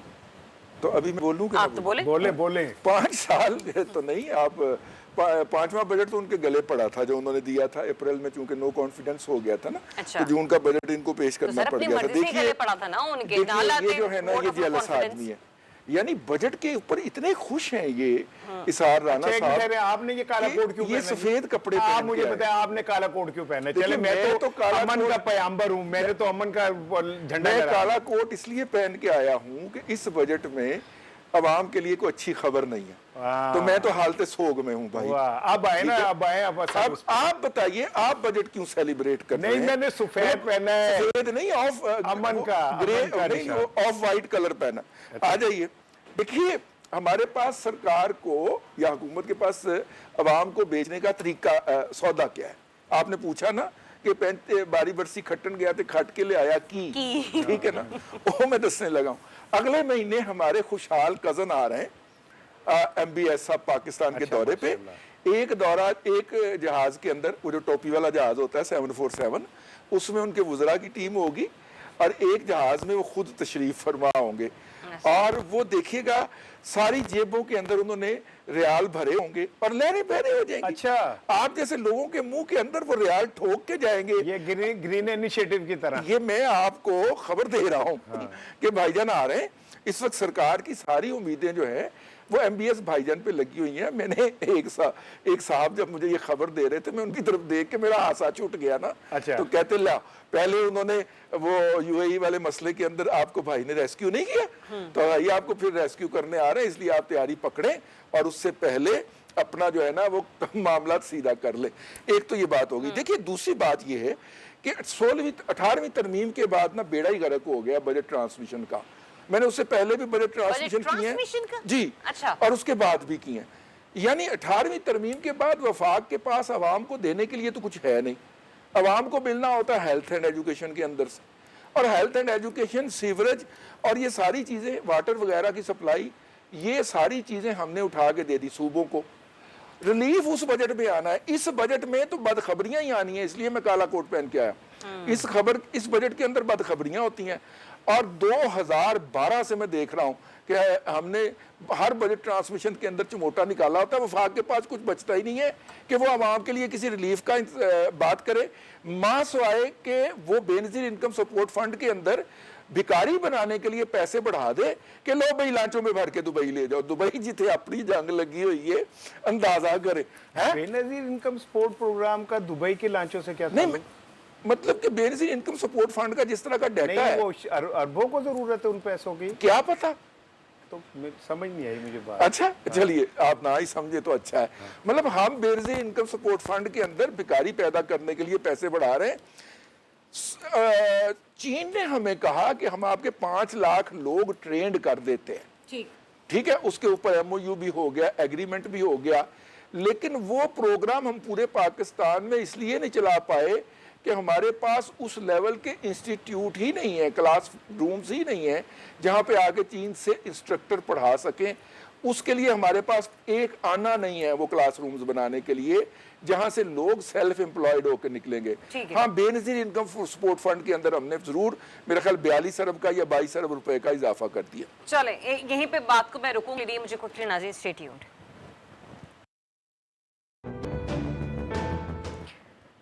तो अभी मैं बोलूं कि आप तो बोले 5 साल तो नहीं, आप 5वां बजट तो उनके गले पड़ा था जो उन्होंने दिया था अप्रैल में, चूंकि नो कॉन्फिडेंस हो गया था ना। अच्छा। तो जून का बजट इनको पेश करना पड़ गया था। देखिए ये जो है ना, ये जेलस आदमी है, यानी बजट के ऊपर इतने खुश हैं ये इसार राणा साहब। आपने ये काला कोट क्यों ये सफेद कपड़े पहन आप मुझे बताया आपने काला कोट क्यों पहना? चले मैं तो अमन का पैगंबर हूँ, मैंने तो अमन का झंडा मैं काला कोट इसलिए पहन के आया हूँ कि इस बजट में अवाम के लिए कोई अच्छी खबर नहीं है। तो मैं तो हालत सोग में हूँ भाई। वाह, अब आए ना, अब आए, अब अब आप बताइए, आप बजट क्यों सेलिब्रेट कर रहे नहीं, हैं? मैंने सफेद पहना है, सफेद नहीं, ऑफ अमन का, ग्रे अमन का नहीं, निशान। ऑफ वाइट कलर पहना। आ जाइए, देखिए हमारे पास सरकार को या हुकूमत के पास अवाम को बेचने का तरीका सौदा क्या है? आपने पूछा ना कि बारी बरसी खट्टन गया थे, खट के ले आया की, ठीक है ना? वो मैं दसने लगा हूं। अगले महीने हमारे खुशहाल कजन आ रहे हैं MBS साहब पाकिस्तान के दौरे पे। एक दौरा, एक जहाज के अंदर, वो जो टोपी वाला जहाज होता है 747, उसमें उनके वुज़रा की टीम होगी और एक जहाज में वो खुद तशरीफ फरमा होंगे और वो देखिएगा सारी जेबों के अंदर उन्होंने रियाल भरे होंगे और लहरें बहरे हो जाएंगी। अच्छा, आप जैसे लोगों के मुंह के अंदर वो रियाल ठोक के जाएंगे। ये ग्रीन इनिशिएटिव की तरह। ये मैं आपको खबर दे रहा हूँ कि भाईजान आ रहे हैं। इस वक्त सरकार की सारी उम्मीदें जो है वो MBS भाईजान पे लगी हुई हैं। मैंने एक साहब जब मुझे ये खबर दे रहे थे, मैं उनकी तरफ देख के मेरा हासा छूट गया ना। अच्छा। तो कहते ला, पहले उन्होंने वो UAE वाले मसले के अंदर आपको भाई ने रेस्क्यू नहीं किया, तो भाई आपको फिर रेस्क्यू करने आ रहे हैं, इसलिए आप तैयारी पकड़े और उससे पहले अपना जो है ना वो मामला सीधा कर ले। एक तो ये बात होगी। देखिए दूसरी बात ये है कि 18वीं तरमीम के बाद ना बेड़ा ही गर्क हो गया बजट ट्रांसमिशन का। मैंने उससे पहले भी बजट ट्रांसमिशन किए हैं जी, अच्छा। और उसके बाद भी किए हैं। यानी 18वीं तरमीम के बाद वफाक के पास अवाम को देने के लिए तो कुछ है नहीं। अवाम को मिलना होता है हेल्थ एंड एजुकेशन के अंदर से, और हेल्थ एंड एजुकेशन, सीवरेज और ये सारी चीज़ें, वाटर वगैरह की सप्लाई, ये सारी चीज़ें हमने उठा के दे दी सूबों को। रिलीफ उस बजट में आना है। इस बजट में तो बदखबरियां ही आनी है, इसलिए मैं काला कोट पहन के आया। इस बजट के अंदर बदखबरियां होती हैं और 2012 से मैं देख रहा हूं कि हमने हर बजट ट्रांसमिशन के अंदर चमोटा निकाला होता है। वफाक के पास कुछ बचता ही नहीं है कि वो आवाम के लिए किसी रिलीफ का बात करे, मां सवाए कि वो बेनजीर इनकम सपोर्ट फंड के अंदर भिकारी बनाने के लिए पैसे बढ़ा दे कि लो भाई लांचों में भर के दुबई ले जाओ। दुबई जिथे अपनी जंग लगी हुई है, अंदाजा करे। बेनजीर इनकम सपोर्ट प्रोग्राम का दुबई के लांचों से क्या नहीं, मतलब कि बेनजीर इनकम सपोर्ट फंड का जिस तरह का डाटा है, वो अरबों को जरूरत है उन पैसों की, क्या पता, तो समझ नहीं आई मुझे बात। अच्छा चलिए, आप ना ही समझे तो अच्छा है। मतलब हम बेनजीर इनकम सपोर्ट फंड के अंदर भिखारी पैदा करने के लिए पैसे बढ़ा रहे हैं। चीन ने हमें कहा कि हम आपके 5 लाख लोग ट्रेंड कर देते हैं, ठीक है, उसके ऊपर MOU भी हो गया, एग्रीमेंट भी हो गया, लेकिन वो प्रोग्राम हम पूरे पाकिस्तान में इसलिए नहीं चला पाए कि हमारे पास उस लेवल के इंस्टीट्यूट ही नहीं है, क्लास रूम्स ही नहीं है जहाँ पे आके चीन से इंस्ट्रक्टर पढ़ा सकें। उसके लिए हमारे पास एक आना नहीं है वो क्लासरूम्स बनाने के लिए जहां से लोग सेल्फ एम्प्लॉयड होकर निकलेंगे। हाँ, बेनजीर इनकम सपोर्ट फंड के अंदर हमने जरूर मेरे ख्याल 42 अरब का या 22 अरब रुपए का इजाफा कर दिया। चले यहीं पे बात को मैं रुकूंगी, मुझे कुछ नाज़रीन stay tuned.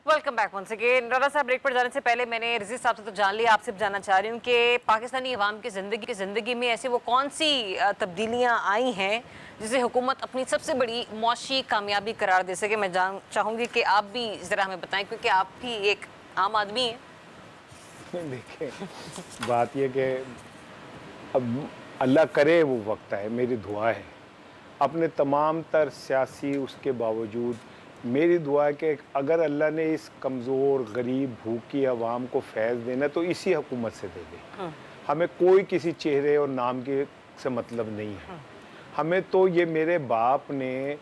Welcome back once again. Rana साहब, ब्रेक पर जाने से पहले मैंने रज़ी साहब से तो जान लिया, आपसे जानना चाह रही हूँ कि पाकिस्तानी अवाम की ज़िंदगी में ऐसे वो कौन सी तब्दीलियाँ आई हैं जिसे हुकूमत अपनी सबसे बड़ी मौशी कामयाबी करार दे सके। मैं चाहूँगी कि आप भी ज़रा हमें बताएं, क्योंकि आप भी एक आम आदमी हैं। देखिए, बात यह कि अब अल्लाह करे वो वक्त आए, मेरी दुआ है अपने तमाम तर सियासी उसके बावजूद मेरी दुआ है कि अगर अल्लाह ने इस कमज़ोर गरीब भूखी आवाम को फैज़ देना तो इसी हुकूमत से दे दे। हमें कोई किसी चेहरे और नाम के से मतलब नहीं है। हमें तो ये मेरे बाप ने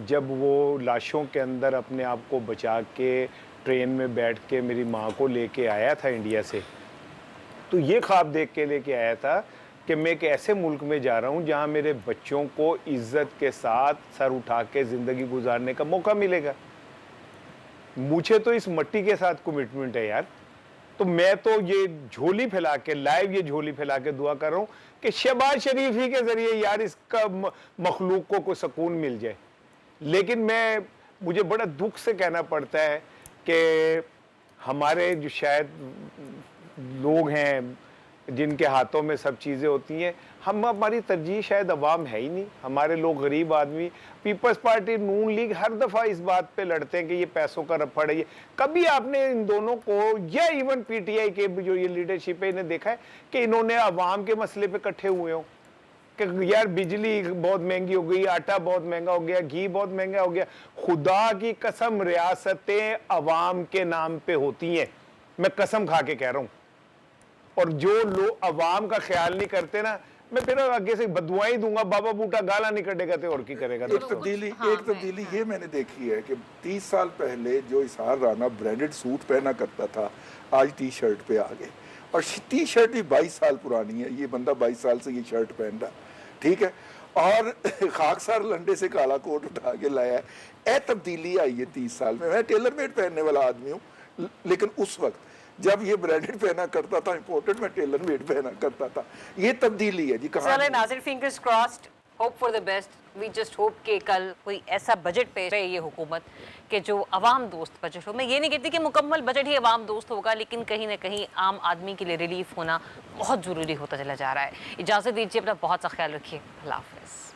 जब वो लाशों के अंदर अपने आप को बचा के ट्रेन में बैठ के मेरी माँ को लेके आया था इंडिया से, तो ये ख्वाब देख के लेके आया था कि मैं एक ऐसे मुल्क में जा रहा हूँ जहाँ मेरे बच्चों को इज़्ज़त के साथ सर उठा के ज़िंदगी गुजारने का मौका मिलेगा। मुझे तो इस मट्टी के साथ कमिटमेंट है यार। तो मैं तो ये झोली फैला के, लाइव ये झोली फैला के दुआ कर रहा हूँ कि शहबाज शरीफ ही के ज़रिए यार इसका मखलूक को कोई सुकून मिल जाए। लेकिन मुझे बड़ा दुख से कहना पड़ता है कि हमारे जो शायद लोग हैं जिनके हाथों में सब चीज़ें होती हैं, हमारी तरजीह शायद अवाम है ही नहीं। हमारे लोग गरीब आदमी, पीपल्स पार्टी, नून लीग हर दफ़ा इस बात पे लड़ते हैं कि ये पैसों का रफड़ है। ये कभी आपने इन दोनों को या इवन PTI के जो ये लीडरशिप है इन्हें देखा है कि इन्होंने अवाम के मसले पे इकट्ठे हुए हों? कि यार बिजली बहुत महंगी हो गई, आटा बहुत महंगा हो गया, घी बहुत महंगा हो गया। खुदा की कसम रियासतें अवाम के नाम पे होती हैं, मैं कसम खा के कह रहा हूं। और जो लोग अवाम का ख्याल नहीं करते ना, मैं फिर आगे से बदुआई दूंगा, बाबा बूटा गाला नहीं कटेगा तो और की करेगा। एक तब्दीली ये मैंने देखी है कि 30 साल पहले जो इजहार राना ब्रांडेड सूट पहना करता था, आज टी शर्ट पे आ गए। और टी शर्ट भी 22 साल पुरानी है, ये बंदा 22 साल से ये शर्ट पहन रहा, ठीक है। और खाकसार लंडे से काला कोट उठा के लाया है। ए तब्दीली आई है 30 साल में। मैं टेलर मेड पहनने वाला आदमी हूँ, लेकिन उस वक्त जब ये ब्रांडेड पहना करता था, इंपोर्टेड, मैं टेलर मेड पहना करता था। ये तब्दीली है जी। चले नाज़िर, fingers crossed, hope for the best. We just hope कि कल कोई ऐसा बजट पेश करे ये हुकूमत कि जो अवाम दोस्त बजट हो। मैं ये नहीं कहती कि मुकम्मल बजट ही अवाम दोस्त होगा, लेकिन कहीं ना कहीं आम आदमी के लिए रिलीफ होना बहुत ज़रूरी होता चला जा रहा है। इजाज़त दीजिए, अपना बहुत सा ख्याल रखिए। अल्लाह हाफ़िज़।